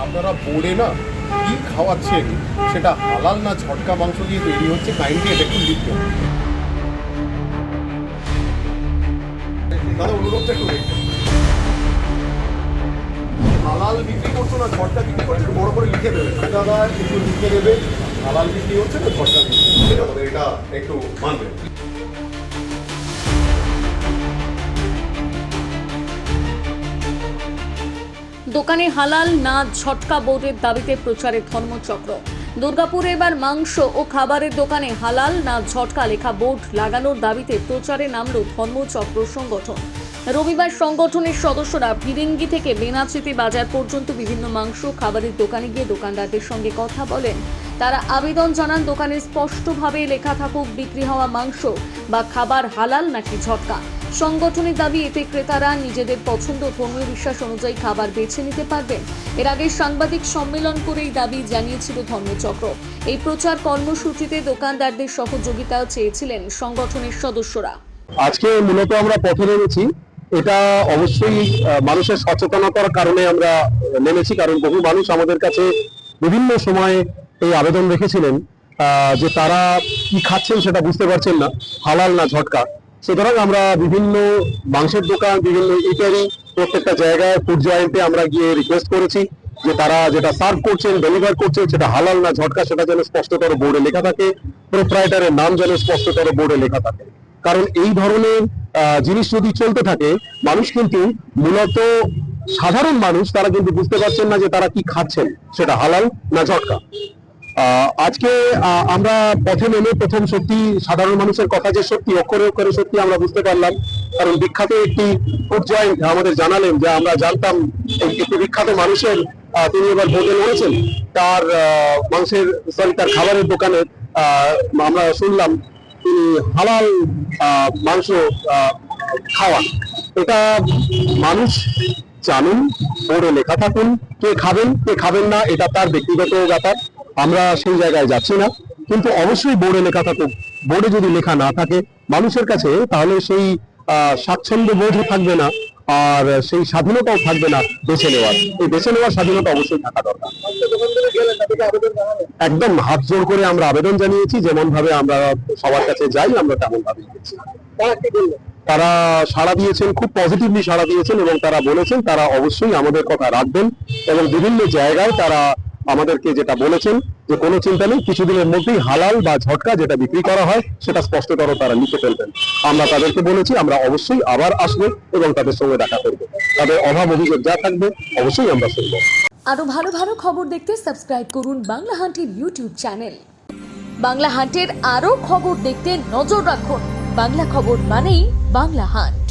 আপনারা বোর্ডে না কি খাওয়াচ্ছেন সেটা হালাল না ঝটকা মাংস দিয়ে তৈরি হচ্ছে, কাইন্ডলি এটা একটু লিখবেন। দাদা অনুরোধটা একটু লিখবেন। হালাল বিক্রি করছো না ঝটকা বিক্রি করছো, বড় করে লিখে দেবে দাদা, একটু লিখে দেবে হালাল বিক্রি হচ্ছে না ঝটকা বিক্রি হচ্ছে, আমাদের এটা একটু মানবেন। দোকানে হালাল না ঝটকা বোর্ডের দাবিতে প্রচারে ধর্মচক্র। দুর্গাপুরে এবার মাংস ও খাবারের দোকানে হালাল না ঝটকা লেখা বোর্ড লাগানোর দাবিতে প্রচারে নামল ধর্মচক্র সংগঠন। রবিবার সংগঠনের সদস্যরা ফিরিঙ্গি থেকে বেনাচিতি বাজার পর্যন্ত বিভিন্ন মাংস খাবারের দোকানে গিয়ে দোকানদারদের সঙ্গে কথা বলেন। তারা আবেদন জানান দোকানে স্পষ্টভাবে লেখা থাকুক বিক্রি হওয়া মাংস বা খাবার হালাল নাকি ঝটকা। সংগঠনের দাবি এতে ক্রেতারা নিজেদের পছন্দ ধর্মীয় বিশ্বাস অনুযায়ী খাবার বেছে নিতে পারবেন। এর আগে সাংবাদিক সম্মেলন করে এই দাবি জানিয়েছিল ধর্মচক্র। এই প্রচার কর্মসূচিতে দোকানদারদের সহযোগিতাও চেয়েছিলেন সংগঠনের সদস্যরা। আজকে মূলত আমরা পথে নেমেছি, এটা অবশ্যই মানুষের সচেতনতার কারণে আমরা নেমেছি, কারণ বহু মানুষ আমাদের কাছে বিভিন্ন সময়ে এই আবেদন রেখেছিলেন যে তারা কি খাচ্ছেন সেটা বুঝতে পারছেন না, হালাল না ঝটকা। সুতরাং আমরা বিভিন্ন মাংসের দোকান, বিভিন্ন ইটারি, প্রত্যেকটা জায়গায় ফুড জয়েন্টে আমরা গিয়ে রিকোয়েস্ট করেছি যে তারা যেটা সার্ভ করছেন, ডেলিভার করছেন, সেটা হালাল না ঝটকা সেটা যেন স্পষ্টতর বোর্ডে লেখা থাকে, প্রোপ্রাইটারের নাম যেন স্পষ্টতর বোর্ডে লেখা থাকে। কারণ এই ধরনের জিনিস যদি চলতে থাকে, মানুষ কিন্তু মূলত সাধারণ মানুষ তারা কিন্তু বুঝতে পারছেন না যে তারা কি খাচ্ছেন, সেটা হালাল না ঝটকা। আজকে আমরা পথে নেমে প্রথম সত্যি সাধারণ মানুষের কথা যে সত্যি অক্ষরে অক্ষরে সত্যি আমরা বুঝতে পারলাম, কারণ বিখ্যাত একটি ফুড জয়েন্ট আমাদের জানালেন যে আমরা জানতাম একটি বিখ্যাত মানুষের তিনি এবার ভোটে লড়েছেন, তার তার খাবারের দোকানে আমরা শুনলাম তিনি হালাল মাংস খাওয়ান। এটা মানুষ জানুন, বোর্ডে লেখা থাকুন, কে খাবেন কে খাবেন না এটা তার ব্যক্তিগত ব্যাপার, আমরা সেই জায়গায় যাচ্ছি না। কিন্তু অবশ্যই বোর্ডে লেখা থাকুক। বোর্ডে যদি লেখা না থাকে মানুষের কাছে, তাহলে সেই স্বাচ্ছন্দ্য বোধও থাকবে না, আর সেই স্বাধীনতাও থাকবে না বেছে নেওয়ার। এই বেছে নেওয়ার স্বাধীনতা অবশ্যই থাকা দরকার। একদম হাত জোর করে আমরা আবেদন জানিয়েছি, যেমন ভাবে আমরা সবার কাছে যাই আমরা তেমন ভাবে গেছি। তারা সাড়া দিয়েছেন, খুব পজিটিভলি সাড়া দিয়েছেন, এবং তারা বলেছেন তারা অবশ্যই আমাদের কথা রাখবেন, এবং বিভিন্ন জায়গায় তারা আমাদেরকে যেটা বলেছেন যে কোনো চিন্তা নেই, কিছুদিনের মধ্যেই হালাল বা ঝটকা যেটা বিক্রি করা হয় সেটা স্পষ্টতর তারা লিখে ফেলবেন। আমরা তাদেরকে বলেছি আমরা অবশ্যই আবার আসবো এবং তাদের সঙ্গে দেখা করবো, তাদের অভাব অভিযোগ যা থাকবে অবশ্যই আমরা শুনবো। আরো ভালো ভালো খবর দেখতে সাবস্ক্রাইব করুন বাংলা হান্টের ইউটিউব চ্যানেল। বাংলা হান্টের আরো খবর দেখতে নজর রাখুন। বাংলা খবর মানেই বাংলা হান্ট।